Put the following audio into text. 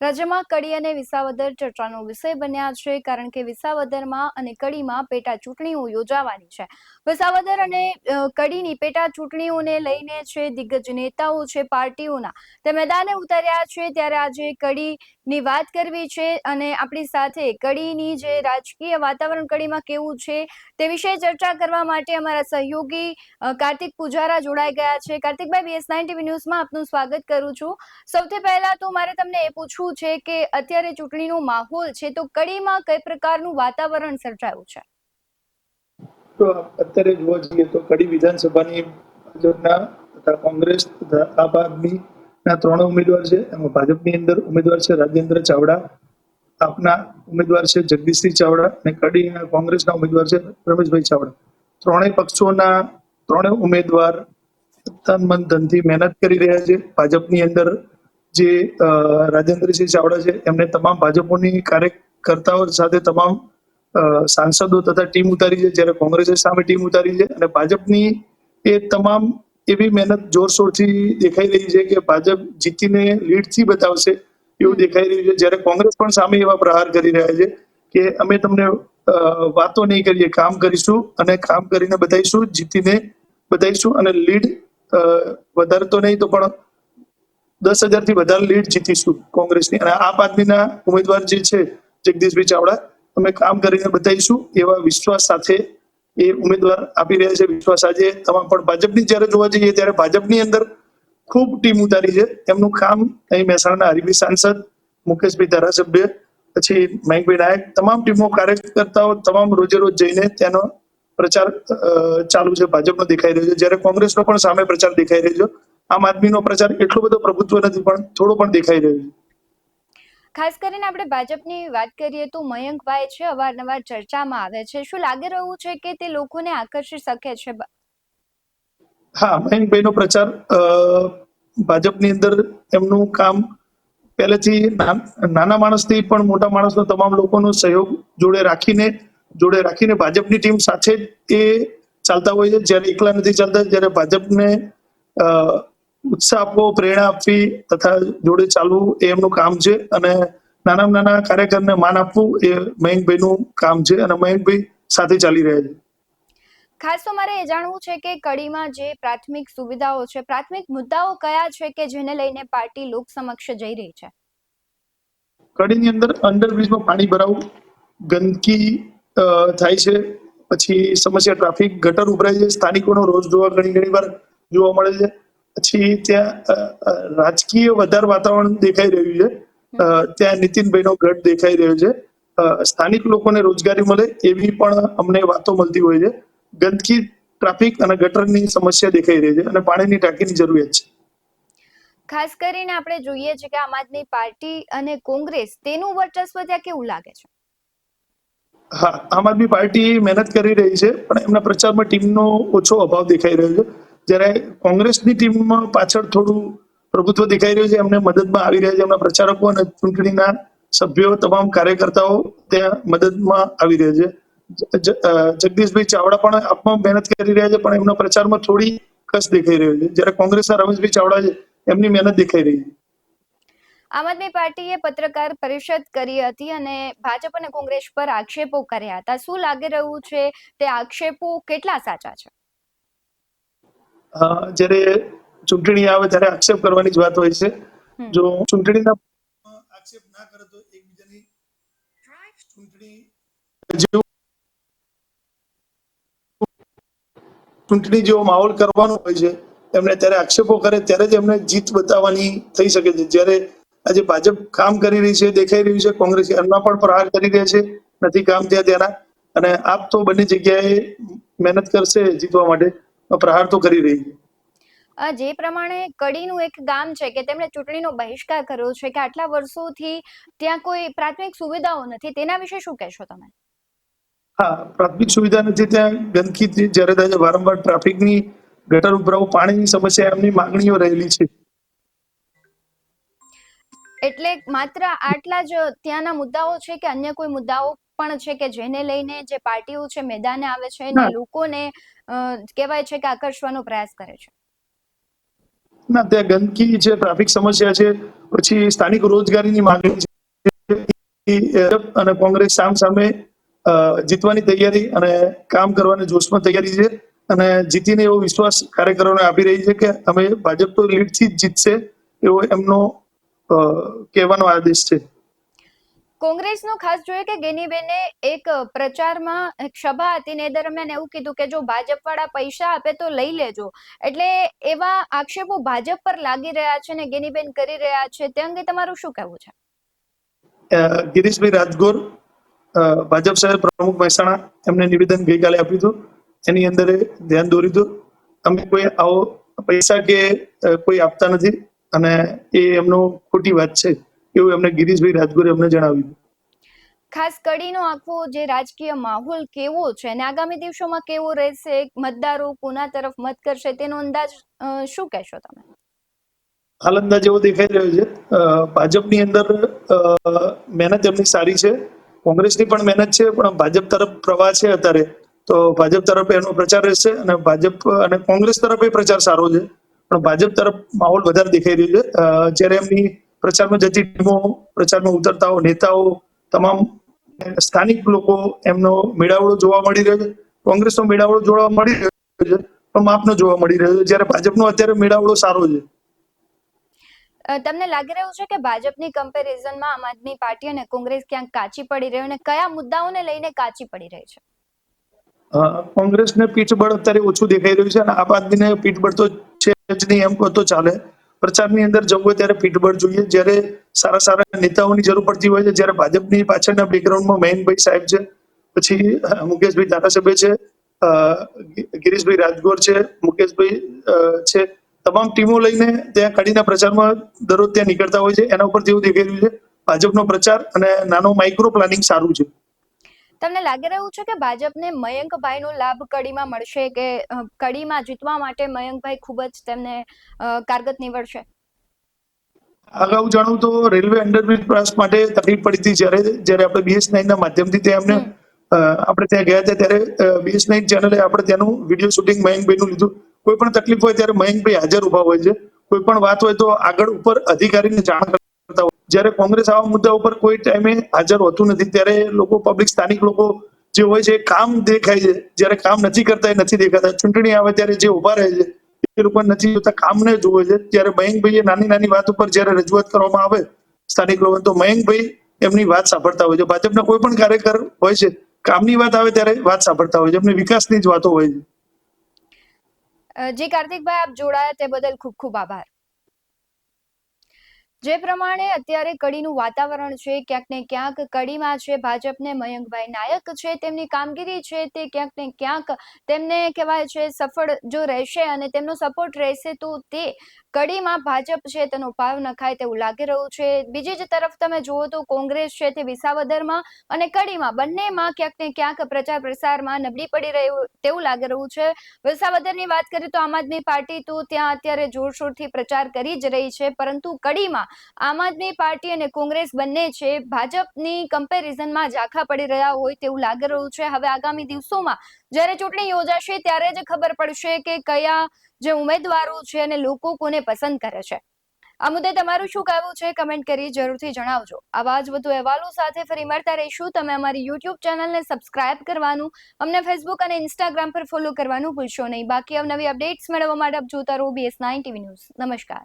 રાજ્યમાં કડી અને વિસાવદર ચર્ચાનો વિષય બન્યા છે, કારણ કે વિસાવદરમાં અને કડીમાં પેટા ચૂંટણીઓ યોજાવાની છે. વિસાવદર અને કડીની પેટા ચૂંટણીઓને લઈને છે દિગ્ગજ નેતાઓ છે પાર્ટીઓના તે મેદાને ઉતર્યા છે. ત્યારે આજે કડીની વાત કરવી છે અને આપણી સાથે કડીની જે રાજકીય વાતાવરણ કડીમાં કેવું છે તે વિશે ચર્ચા કરવા માટે અમારા સહયોગી કાર્તિક પૂજારા જોડાઈ ગયા છે. કાર્તિકભાઈ, BS9 TV ન્યૂઝમાં આપનું સ્વાગત કરું છું. સૌથી પહેલા તો મારે તમને એ પૂછવું છે કે અત્યારે ચૂંટણીનો માહોલ છે તો કડીમાં કઈ પ્રકારનું વાતાવરણ સર્જાયું છે? તો અત્યારે જોવા જઈએ તો કડી વિધાનસભાની ભાજપના તથા કોંગ્રેસ તથા આમ આદમીના 3 ઉમેદવાર છે. એમાં ભાજપની અંદર ઉમેદવાર છે રાજેન્દ્ર ચાવડા, આપના ઉમેદવાર છે જગદીશસિંહ ચાવડા અને કડીના કોંગ્રેસના ઉમેદવાર છે રમેશભાઈ ચાવડા. ત્રણેય પક્ષોના ત્રણેય ઉમેદવાર તન મન ધનથી મહેનત કરી રહ્યા છે. ભાજપની અંદર જે રાજેન્દ્રસિંહ ચાવડા છે એમને તમામ ભાજપોની કાર્યકર્તાઓ સાથે તમામ સાંસદો તથા ટીમ ઉતારી છે, જ્યારે કોંગ્રેસે સામે ટીમ ઉતારી છે. અને ભાજપની એ તમામ એવી મહેનત જોરશોરથી દેખાઈ રહી છે કે ભાજપ જીતીને લીડથી બતાવશે એવું દેખાઈ રહ્યું છે, જ્યારે કોંગ્રેસ પણ સામે એવા પ્રહાર કરી રહ્યા છે કે અમે તમને વાતો નહીં કરીએ, કામ કરીશું અને કામ કરીને બતાવીશું, જીતીને બતાવીશું અને લીડ વધારે તો નહીં તો પણ 10,000 થી વધારે લીડ જીતીશું કોંગ્રેસની. અને આમ આદમીના ઉમેદવાર જે છે જગદીશભાઈ ચાવડા, અમે કામ કરીને બતાવીશું એવા વિશ્વાસ સાથે એ ઉમેદવાર આપી રહ્યા છે. વિશ્વાસ આજે તમામ પણ ભાજપની જ્યારે જોવા જઈએ ત્યારે ભાજપની અંદર ખૂબ ટીમ ઉતારી છે. એમનું કામ અહીં મહેસાણાના હરીફી સાંસદ મુકેશભાઈ ધારાસભ્ય, પછી મયંકભાઈ નાયક, તમામ ટીમો કાર્યકર્તાઓ તમામ રોજે રોજ જઈને ત્યાંનો પ્રચાર ચાલુ છે ભાજપનો દેખાઈ રહ્યો છે, જ્યારે કોંગ્રેસનો પણ સામે પ્રચાર દેખાઈ રહ્યો છે. આમ આદમીનો પ્રચાર એટલો બધો પ્રભુત્વ નથી પણ થોડો પણ દેખાઈ રહ્યો છે. ખાસ કરીને આપણે ભાજપની વાત કરીએ તો મયંકભાઈ છે અવારનવાર ચર્ચામાં આવે છે. શું લાગી રહ્યું છે કે તે લોકોને આકર્ષી શકે છે? હા, મયંકભાઈનો પ્રચાર ભાજપની અંદર એમનું કામ પહેલેથી નાના માણસથી પણ મોટા માણસનો તમામ લોકોનો સહયોગ જોડે રાખીને ભાજપની ટીમ સાથે એ ચાલતા હોય છે. જ્યારે એકલા નથી ચાલતા, જ્યારે ભાજપને ઉત્સાહ આપવો, પ્રેરણા આપવી તથા જોડે ચાલવું એ એમનું કામ છે. અને નાના કાર્યકરને માન આપવું એ મયંકભાઈનું કામ છે અને મયંકભાઈ સાથે ચાલી રહ્યા છે. ખાસ તો મારે એ જાણવું છે કે કડીમાં જે પ્રાથમિક સુવિધાઓ છે, પ્રાથમિક મુદ્દાઓ કયા છે કે જેને લઈને પાર્ટી લોક સમક્ષ જઈ રહી છે? કડીની અંદર અંડરબ્રિજમાં પાણી ભરાવું, ગંદકી થાય છે, પછી સમસ્યા ટ્રાફિક, ગટર ઉભરાય છે, સ્થાનિકોનો રોજ ઘણી વાર જોવા મળે છે. પછી ત્યાં રાજકીય વધારે વાતાવરણ દેખાઈ રહ્યું છે. ત્યાં નીતિનભાઈનો ગઢ દેખાઈ રહ્યો છે. સ્થાનિક લોકોને રોજગારી મળે એવી પણ અમને વાતો મળતી હોય છે. ગંદકી, ટ્રાફિક અને ગટરની સમસ્યા દેખાઈ રહી છે અને પાણીની ટાંકીની જરૂરિયાત છે. ખાસ કરીને આપણે જોઈએ છે કે આમ આદમી પાર્ટી અને કોંગ્રેસ તેનું વર્ચસ્વ ત્યાં કેવું લાગે છે? હા, આમ આદમી પાર્ટી મહેનત કરી રહી છે પણ એમના પ્રચારમાં ટીમનો ઓછો અભાવ દેખાઈ રહ્યો છે, જ્યારે કોંગ્રેસની ટીમમાં પાછળ થોડું પ્રભુત્વ દેખાઈ રહ્યું છે. એમને મદદમાં આવી રહ્યા છે, એમના પ્રચારકો અને ચૂંટણીના સભ્યો, તમામ કાર્યકર્તાઓ ત્યાં મદદમાં આવી રહ્યા છે. જગદીશભાઈ ચાવડા પણ આપમાં મહેનત કરી રહ્યા છે પણ એમના પ્રચારમાં થોડી કસ દેખાઈ રહ્યો છે, જ્યારે કોંગ્રેસના રમેશભાઈ ચાવડા છે એમની મહેનત દેખાઈ રહી છે. આમ આદમી પાર્ટીએ પત્રકાર પરિષદ કરી હતી અને ભાજપ અને કોંગ્રેસ પર આક્ષેપો કર્યા હતા. શું લાગી રહ્યું છે તે આક્ષેપો કેટલા સાચા છે? જ્યારે ચૂંટણી આવે ત્યારે આક્ષેપ કરવાની જ વાત હોય છે. જો ચૂંટણીના આક્ષેપ ના કરે તો એકબીજાની ચૂંટણી જેવો માહોલ કરવાનો હોય છે, એમને ત્યારે આક્ષેપો કરે ત્યારે જ એમને જીત બતાવવાની થઈ શકે છે. જ્યારે આજે ભાજપ કામ કરી રહી છે, દેખાઈ રહ્યું છે, કોંગ્રેસ એમના પણ પ્રહાર કરી રહ્યા છે, નથી કામ ત્યાંના. અને આપ તો બંને જગ્યાએ મહેનત કરશે જીતવા માટે, પ્રહાર તો કરી રહી છે. જે પ્રમાણે કડીનું એક ગામ છે કે તેમણે ચૂંટણીનો બહિષ્કાર કર્યો છે કે આટલા વર્ષોથી ત્યાં કોઈ પ્રાથમિક સુવિધાઓ નથી, તેના વિશે શું કહેશો તમે? હા, પ્રાથમિક સુવિધા નથી, ત્યાં ગંદકી જ્યારે થાય છે, વારંવાર ટ્રાફિકની, ગટર ઉભરાવું, પાણીની સમસ્યા, એમની માંગણીઓ રહેલી છે. એટલે માત્ર આટલા જ ત્યાંના મુદ્દાઓ છે કે અન્ય કોઈ મુદ્દાઓ પણ છે કે જેને લઈને જે પાર્ટીઓ છે મેદાને આવે છે અને લોકોને કહેવાય છે કે આકર્ષવાનો પ્રયાસ કરે છે? ના, ત્યાં ગંદકી છે, ટ્રાફિક સમસ્યા છે, પછી સ્થાનિક રોજગારીની માંગણી છે. અને કોંગ્રેસ સામે જીતવાની તૈયારી અને કામ કરવાની જોશમાં તૈયારી છે અને જીતીને એવો વિશ્વાસ કાર્યકરોને આપી રહી છે કે અમે ભાજપ તો લીડથી જ જીતશે એવો એમનો કહેવાનો આદેશ છે. કોંગ્રેસનો ખાસ જોઈએ કે ગેનીબેને એક પ્રચારમાં એક સભા હતી ને એ દરમિયાન એવું કીધું કે જો ભાજપ વાળા પૈસા આપે તો લઈ લેજો, એટલે એવા આક્ષેપો ભાજપ પર લાગી રહ્યા છે ને ગેનીબેન કરી રહ્યા છે, તે અંગે તમારું શું કહેવું છે? ગિરીશભાઈ રાજગોર, ભાજપ શહેર પ્રમુખ મહેસાણા, એમને નિવેદન ગઈકાલે આપ્યું હતું. એની અંદર ધ્યાન દોર્યું હતું અમે કોઈ આવો પૈસા કે કોઈ આપતા નથી અને એ એમનો ખોટી વાત છે એવું એમને ગિરીશભાઈ રાજગોરે અમને જણાવ્યું. ખાસ કડીનો આખો જે રાજકીય માહોલ કેવો છે અને આગામી દિવસોમાં કેવો રહેશે, મતદારો કોના તરફ મત કરશે તેનો અંદાજ શું કહેશો તમે? હાલ અંદાજ એવો દેખાઈ રહ્યો છે ભાજપની અંદર મહેનત એમની સારી છે, કોંગ્રેસની પણ મહેનત છે, પણ ભાજપ તરફ પ્રવાહ છે અત્યારે, તો ભાજપ તરફ એનો પ્રચાર રહેશે અને ભાજપ અને કોંગ્રેસ તરફ એ પ્રચાર સારો છે પણ ભાજપ તરફ માહોલ વધારે દેખાઈ રહ્યો છે. જ્યારે એમની પ્રચારમાં જતી ટીમો, પ્રચારમાં ઉતરતાઓ નેતાઓ, તમામ સ્થાનિક લોકો, એમનો મેળાવડો જોવા મળી રહ્યો છે. કોંગ્રેસનો મેળાવડો જોવા મળી રહ્યો છે પણ માપનો જોવા મળી રહ્યો છે, જ્યારે ભાજપનો અત્યારે મેળાવડો સારો છે. તમને લાગી રહ્યું છે કે ભાજપની કમ્પેરિઝનમાં આમ આદમી પાર્ટી અને કોંગ્રેસ ક્યાંક કાચી પડી રહી અને કયા મુદ્દાઓને લઈને કાચી પડી રહી છે? કોંગ્રેસને પીઠબળ અત્યારે ઓછું દેખાઈ રહ્યું છે અને આમ આદમીને પીઠબળ તો છે જ નહીં એમ કહો તો ચાલે. પ્રચારની અંદર જવું હોય ત્યારે પીઠબળ જોઈએ, જ્યારે સારા સારા નેતાઓની જરૂર પડતી હોય છે, જ્યારે ભાજપની પાછળના બેકગ્રાઉન્ડમાં મહેનભાઈ સાહેબ છે, પછી મુકેશભાઈ ધારાસભ્ય છે, ગિરીશભાઈ રાજગોર છે, મુકેશભાઈ છે, તમામ ટીમો લઈને ત્યાં કડીના પ્રચારમાં દરરોજ ત્યાં નીકળતા હોય છે. એના ઉપરથી એવું દેખાઈ રહ્યું છે ભાજપનો પ્રચાર અને નાનો માઇક્રો પ્લાનિંગ સારું છે. તમને લાગી રહ્યું છે કે ભાજપને મયંકભાઈનો લાભ કડીમાં મળશે, કે કડીમાં જીતવા માટે મયંકભાઈ ખૂબ જ તેમને કારગત નીવડશે? અગાઉ જાણું તો રેલવે અંડરબ્રિજ માટે તકલીફ પડી હતી, જ્યારે આપણે BS9 ના માધ્યમથી ત્યાં એમને આપણે ત્યાં ગયા હતા ત્યારે BS9 ચેનલે આપણે ત્યાંનું વિડીયો શૂટિંગ મયંકભાઈનું લીધું. કોઈ પણ તકલીફ હોય ત્યારે મયંકભાઈ હાજર ઉભા હોય છે, કોઈ પણ વાત હોય તો આગળ ઉપર અધિકારીને જાણ કરતા હોય. જ્યારે કોંગ્રેસ આવા મુદ્દા ઉપર કોઈ ટાઈમે હાજર હોતું નથી, ત્યારે લોકો, પબ્લિક, સ્થાનિક લોકો જે હોય છે એ કામ દેખાય છે, જ્યારે કામ નથી કરતા એ નથી દેખાતા. ચૂંટણી આવે ત્યારે જે ઉભા રહે છે એ લોકો નથી જોતા, કામને જોવે છે. ત્યારે મયંકભાઈએ નાની નાની વાત ઉપર જ્યારે રજૂઆત કરવામાં આવે સ્થાનિક લોકો, તો મયંકભાઈ એમની વાત સાંભળતા હોય છે. ભાજપના કોઈ પણ કાર્યકર હોય છે, કામની વાત આવે ત્યારે વાત સાંભળતા હોય છે, એમને વિકાસની જ વાતો હોય છે. જી કાર્તિકભાઈ, આપ જોડાયા તે બદલ ખૂબ ખૂબ આભાર. જે પ્રમાણે અત્યારે કડીનું વાતાવરણ છે, ક્યાંક ને ક્યાંક કડીમાં છે ભાજપને મયંકભાઈ નાયક છે, તેમની કામગીરી છે તે ક્યાંક ને ક્યાંક તેમને કહેવાય છે સફળ જો રહેશે અને તેમનો સપોર્ટ રહેશે તો તે કડીમાં ભાજપ છે તેનો પાવ નખાય તેવું લાગી રહ્યું છે. બીજી જ તરફ તમે જુઓ તો કોંગ્રેસ છે તે વિસાવદરમાં અને કડીમાં બંનેમાં ક્યાંક ને ક્યાંક પ્રચાર પ્રસારમાં નબળી પડી રહ્યું તેવું લાગી રહ્યું છે. વિસાવદરની વાત કરીએ તો આમ આદમી પાર્ટી તો ત્યાં અત્યારે જોરશોરથી પ્રચાર કરી જ રહી છે, પરંતુ કડીમાં આમ આદમી પાર્ટી અને કોંગ્રેસ બંને છે ભાજપની કમ્પેરિઝનમાં ઝાંખા પડી રહ્યા હોય તેવું લાગી રહ્યું છે. હવે આગામી દિવસોમાં જ્યારે ચૂંટણી યોજાશે ત્યારે જ ખબર પડશે કે કયા જે ઉમેદવારો છે અને લોકો કોને પસંદ કરે છે. આ મુદ્દે તમારું શું કહેવું છે કમેન્ટ કરી જરૂરથી જણાવજો. આવા જ વધુ અહેવાલો સાથે ફરી મળતા રહીશું. તમે અમારી YouTube ચેનલને સબસ્ક્રાઇબ કરવાનું, અમને Facebook અને Instagram પર ફોલો કરવાનું ભૂલશો નહીં. બાકી અવનવી અપડેટ્સ મેળવવા માટે આપ જોતા રહો BS9 TV ન્યૂઝ. નમસ્કાર.